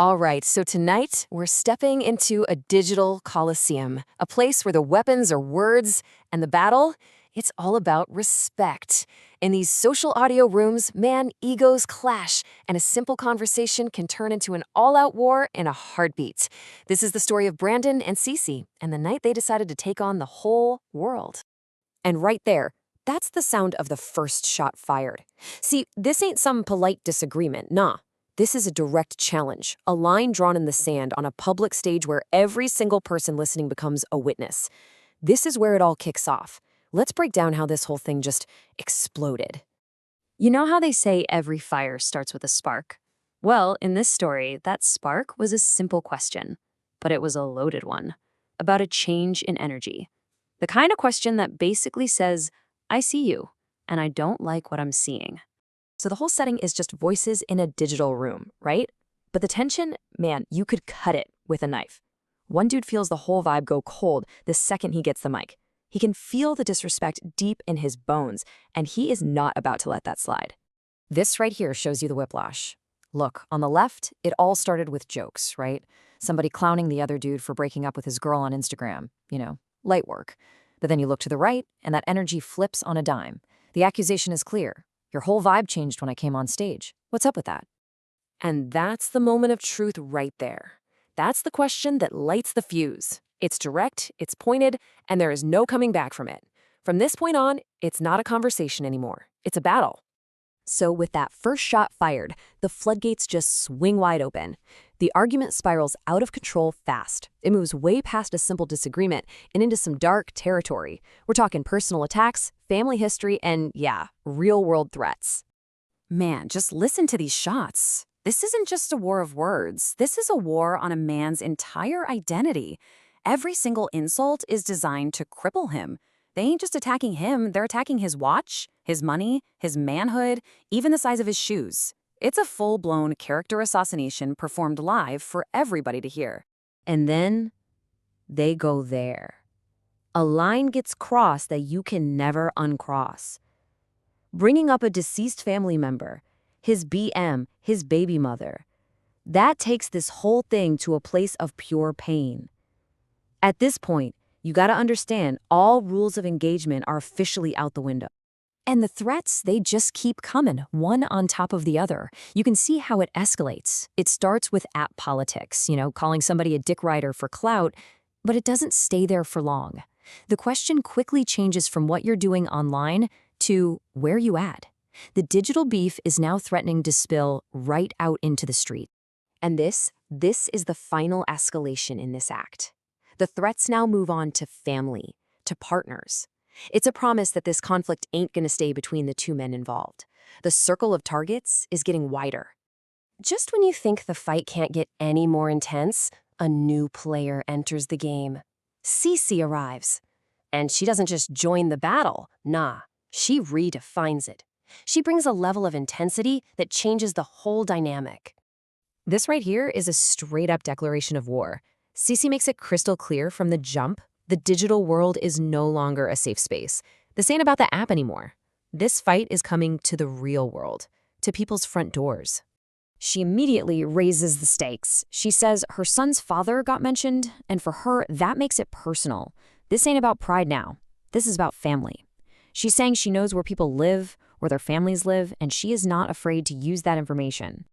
All right, so tonight we're stepping into a digital coliseum, a place where the weapons are words and the battle, it's all about respect. In these social audio rooms, man, egos clash, and a simple conversation can turn into an all-out war in a heartbeat. This is the story of Brandon and Cici, and the night they decided to take on the whole world. And right there, that's the sound of the first shot fired. See, this ain't some polite disagreement, nah. This is a direct challenge, a line drawn in the sand on a public stage where every single person listening becomes a witness. This is where it all kicks off. Let's break down how this whole thing just exploded. You know how they say every fire starts with a spark? Well, in this story, that spark was a simple question, but it was a loaded one, about a change in energy. The kind of question that basically says, I see you, and I don't like what I'm seeing. So the whole setting is just voices in a digital room, right? But the tension, man, you could cut it with a knife. One dude feels the whole vibe go cold the second he gets the mic. He can feel the disrespect deep in his bones, and he is not about to let that slide. This right here shows you the whiplash. Look, on the left, it all started with jokes, right? Somebody clowning the other dude for breaking up with his girl on Instagram, light work. But then you look to the right, and that energy flips on a dime. The accusation is clear. Your whole vibe changed when I came on stage. What's up with that? And that's the moment of truth right there. That's the question that lights the fuse. It's direct, it's pointed, and there is no coming back from it. From this point on, it's not a conversation anymore. It's a battle. So with that first shot fired, the floodgates just swing wide open. The argument spirals out of control fast. It moves way past a simple disagreement and into some dark territory. We're talking personal attacks, family history, and yeah, real-world threats. Man, just listen to these shots. This isn't just a war of words. This is a war on a man's entire identity. Every single insult is designed to cripple him. They ain't just attacking him, they're attacking his watch, his money, his manhood, even the size of his shoes. It's a full-blown character assassination performed live for everybody to hear. And then they go there. A line gets crossed that you can never uncross. Bringing up a deceased family member, his BM, his baby mother. That takes this whole thing to a place of pure pain. At this point, you gotta understand all rules of engagement are officially out the window. And the threats, they just keep coming, one on top of the other. You can see how it escalates. It starts with app politics, calling somebody a dick rider for clout, but it doesn't stay there for long. The question quickly changes from what you're doing online to where you at. The digital beef is now threatening to spill right out into the street. And this is the final escalation in this act. The threats now move on to family, to partners. It's a promise that this conflict ain't gonna stay between the two men involved. The circle of targets is getting wider. Just when you think the fight can't get any more intense, a new player enters the game. Cici arrives. And she doesn't just join the battle, nah, she redefines it. She brings a level of intensity that changes the whole dynamic. This right here is a straight-up declaration of war. Cici makes it crystal clear from the jump, the digital world is no longer a safe space. This ain't about the app anymore. This fight is coming to the real world, to people's front doors. She immediately raises the stakes. She says her son's father got mentioned, and for her, that makes it personal. This ain't about pride now. This is about family. She's saying she knows where people live, where their families live, and she is not afraid to use that information.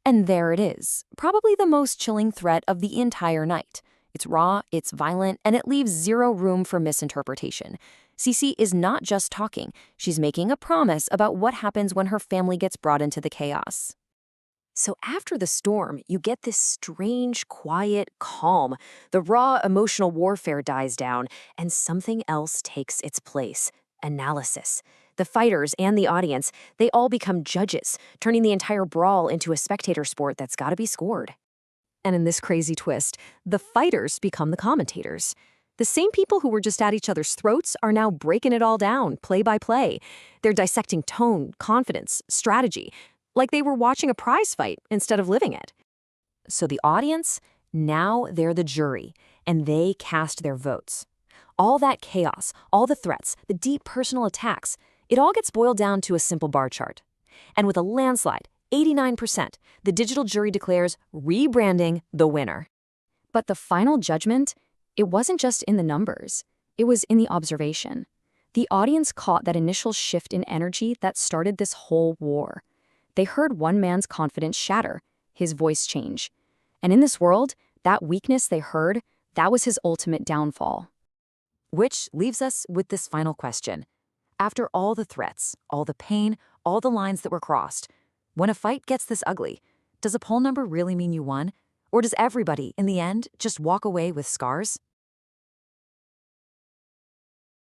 And there it is, probably the most chilling threat of the entire night. It's raw, it's violent, and it leaves zero room for misinterpretation. Cici is not just talking, she's making a promise about what happens when her family gets brought into the chaos. So after the storm, you get this strange, quiet calm. The raw emotional warfare dies down, and something else takes its place: analysis. The fighters and the audience, they all become judges, turning the entire brawl into a spectator sport that's gotta be scored. And in this crazy twist, the fighters become the commentators. The same people who were just at each other's throats are now breaking it all down, play by play. They're dissecting tone, confidence, strategy, like they were watching a prize fight instead of living it. So the audience, now they're the jury, and they cast their votes. All that chaos, all the threats, the deep personal attacks, it all gets boiled down to a simple bar chart. And with a landslide, 89%. The digital jury declares rebranding the winner. But the final judgment, it wasn't just in the numbers. It was in the observation. The audience caught that initial shift in energy that started this whole war. They heard one man's confidence shatter, his voice change. And in this world, that weakness they heard, that was his ultimate downfall. Which leaves us with this final question. After all the threats, all the pain, all the lines that were crossed, when a fight gets this ugly, does a poll number really mean you won? Or does everybody, in the end, just walk away with scars?